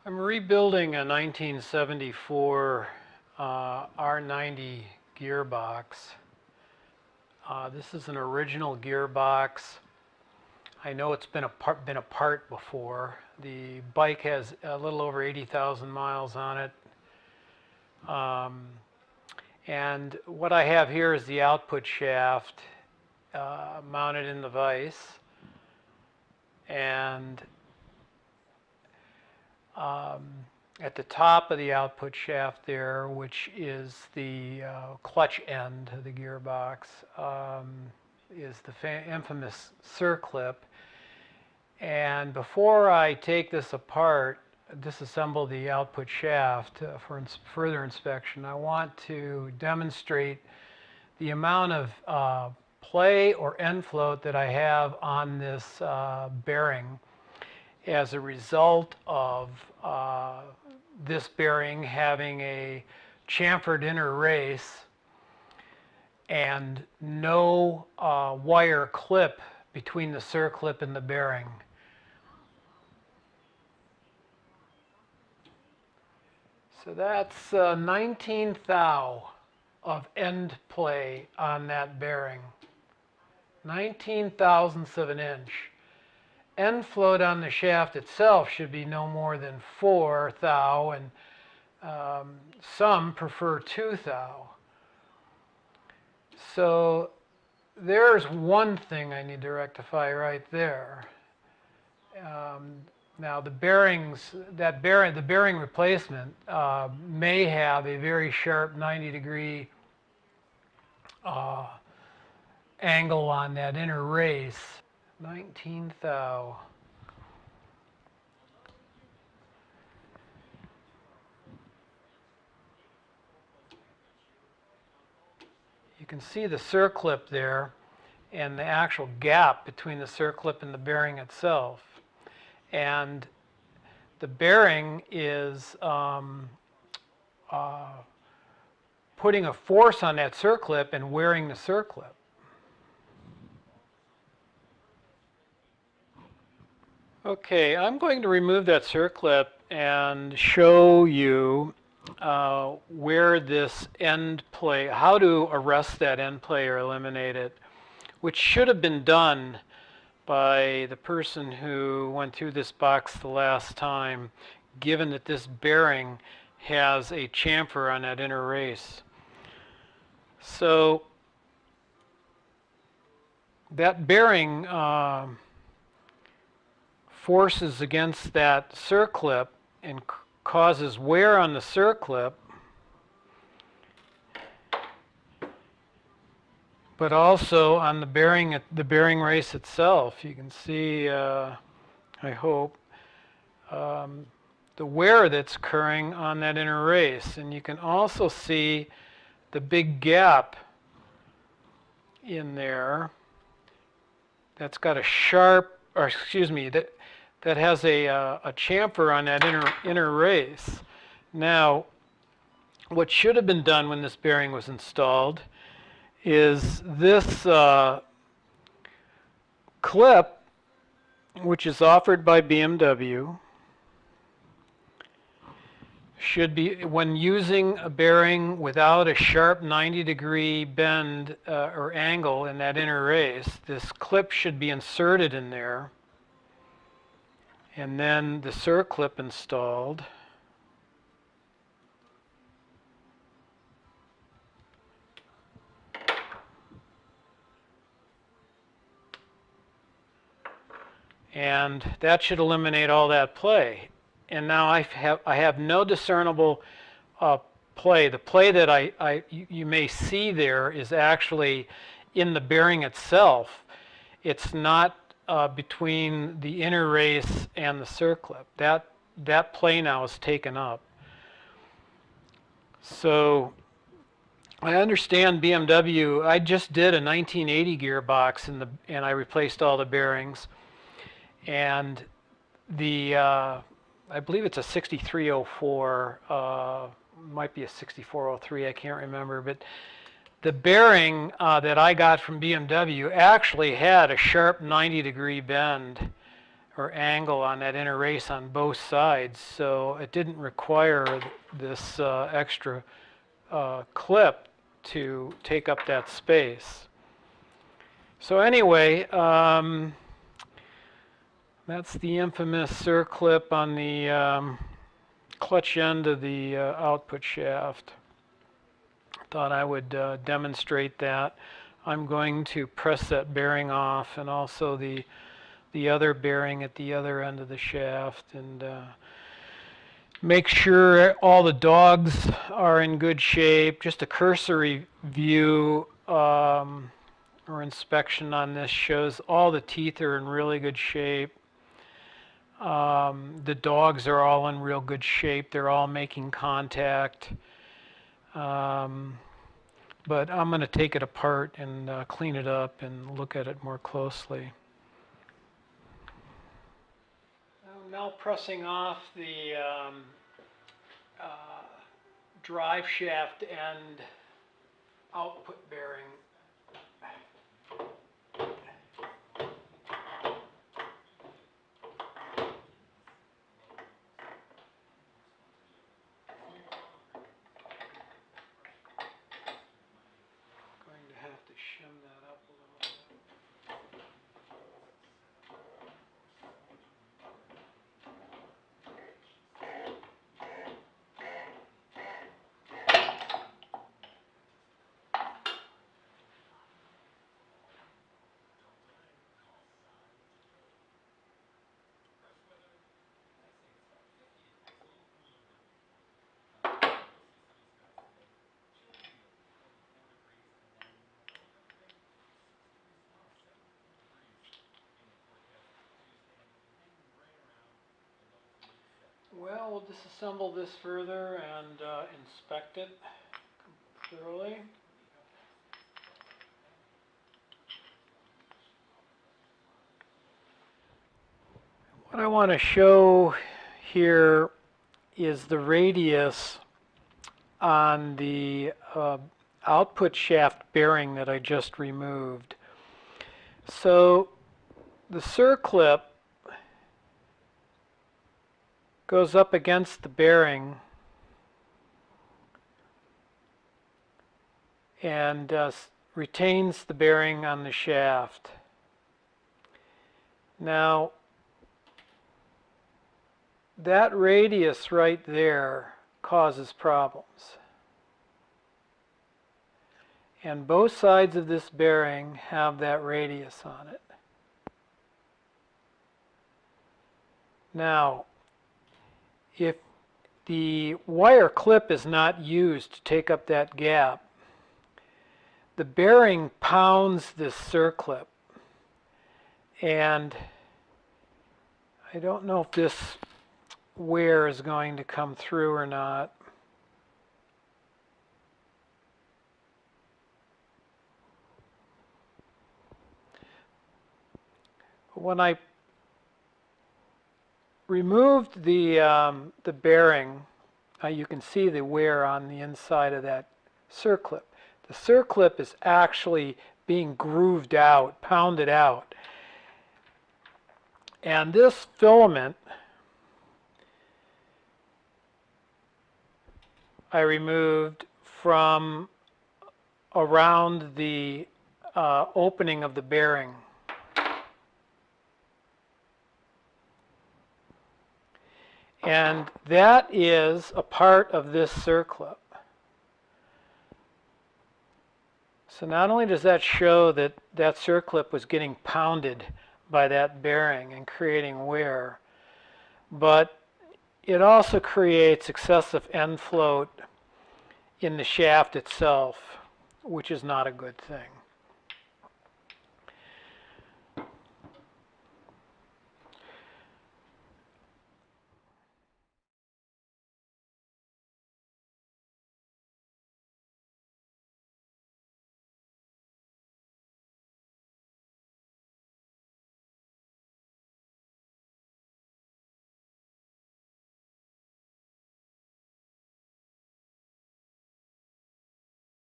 I'm rebuilding a 1974 R90 gearbox. This is an original gearbox. I know it's been apart before. The bike has a little over 80,000 miles on it. And what I have here is the output shaft mounted in the vise. And at the top of the output shaft there, which is the clutch end of the gearbox, is the infamous Circlip. And before I take this apart, disassemble the output shaft for further inspection, I want to demonstrate the amount of play or end float that I have on this bearing as a result of this bearing having a chamfered inner race and no wire clip between the circlip and the bearing. So that's 19 thou of end play on that bearing. 19 thousandths of an inch. End float on the shaft itself should be no more than 4 thou, and some prefer 2 thou. So there's one thing I need to rectify right there. Now the bearings, the bearing replacement may have a very sharp 90-degree angle on that inner race. 19 thou. You can see the circlip there and the actual gap between the circlip and the bearing itself. And the bearing is putting a force on that circlip and wearing the circlip. Okay, I'm going to remove that circlip and show you where this end play, how to arrest that end play or eliminate it, which should have been done by the person who went through this box the last time, given that this bearing has a chamfer on that inner race. So that bearing forces against that circlip and causes wear on the circlip, but also on the bearing race itself. You can see, I hope, the wear that's occurring on that inner race. And you can also see the big gap in there that's got a sharp, or excuse me, that has a chamfer on that inner race. Now, what should have been done when this bearing was installed is this clip, which is offered by BMW, should be, when using a bearing without a sharp 90-degree bend or angle in that inner race, this clip should be inserted in there, and then the circlip installed. And that should eliminate all that play. And now I have no discernible play. The play that you may see there is actually in the bearing itself. It's not between the inner race and the circlip. That play now is taken up. So I understand BMW. I just did a 1980 gearbox and I replaced all the bearings. And the I believe it's a 6304, might be a 6403, I can't remember, but the bearing that I got from BMW actually had a sharp 90-degree bend or angle on that inner race on both sides, so it didn't require this extra clip to take up that space. So anyway, that's the infamous Circlip on the clutch end of the output shaft. Thought I would demonstrate that. I'm going to press that bearing off, and also the other bearing at the other end of the shaft, and make sure all the dogs are in good shape. Just a cursory view or inspection on this shows all the teeth are in really good shape. The dogs are all in real good shape. They're all making contact. But I'm going to take it apart and clean it up and look at it more closely. Now pressing off the drive shaft end output bearing. Going to have to shim that up a little bit. Well, we'll disassemble this further and inspect it thoroughly. What I want to show here is the radius on the output shaft bearing that I just removed. So the Circlip goes up against the bearing and retains the bearing on the shaft. Now, that radius right there causes problems. And both sides of this bearing have that radius on it. Now, if the wire clip is not used to take up that gap, the bearing pounds this Circlip, and I don't know if this wear is going to come through or not. When I removed the bearing, you can see the wear on the inside of that Circlip. The Circlip is actually being grooved out, pounded out. And this filament I removed from around the opening of the bearing. And that is a part of this Circlip. So not only does that show that that Circlip was getting pounded by that bearing and creating wear, but it also creates excessive end float in the shaft itself, which is not a good thing.